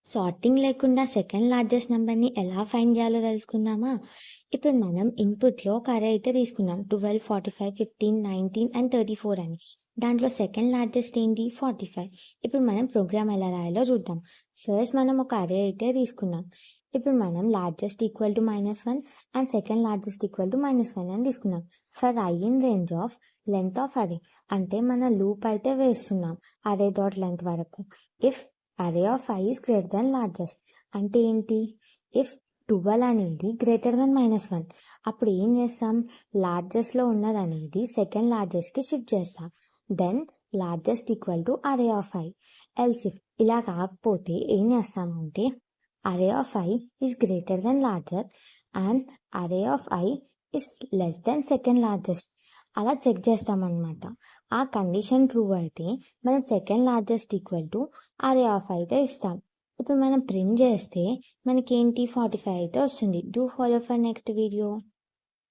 Sorting లేకుండా second largest నెంబర్‌ని ఎలా ఫైండ్ చేయాలో తెలుసుకుందామా? ఇప్పుడు మనం ఇన్‌పుట్‌లో ఒక అరే అయితే తీసుకున్నాం. 12, 45, 15, 19 అండ్ 34 అని. దాంట్లో సెకండ్ లార్జెస్ట్ ఏంటి? 45. ఇప్పుడు మనం ప్రోగ్రామ్ ఎలా రాయాలో చూద్దాం. ఫస్ట్ మనం ఒక అరే అయితే తీసుకున్నాం. ఇప్పుడు మనం largest equal to -1 and second largest equal to -1 అని తీసుకున్నాం. For I in range of length of అరే అంటే మన లూప్ అయితే వేస్తున్నాం అరే డాట్ లెంత్ వరకు. ఇఫ్ అరే of I is greater then largest అంటే ఏంటి? ఇఫ్ 12 అనేది గ్రేటర్ దెన్ -1 అప్పుడు ఏం చేస్తాం? లార్జెస్ట్లో ఉన్నది అనేది సెకండ్ లార్జెస్ట్కి షిఫ్ట్ చేస్తాం. Then largest equal to array of I. Else if ఇలా కాకపోతే ఏం చేస్తామంటే array of I is greater than larger and array of I is less than second largest అలా చెక్ చేస్తామన్నమాట. ఆ కండిషన్ ట్రూ అయితే మనం second largest equal to array of అయితే ఇస్తాం. ఇప్పుడు మనం ప్రింట్ చేస్తే మనకేంటి 45 అయితే వస్తుంది. Do follow for next video.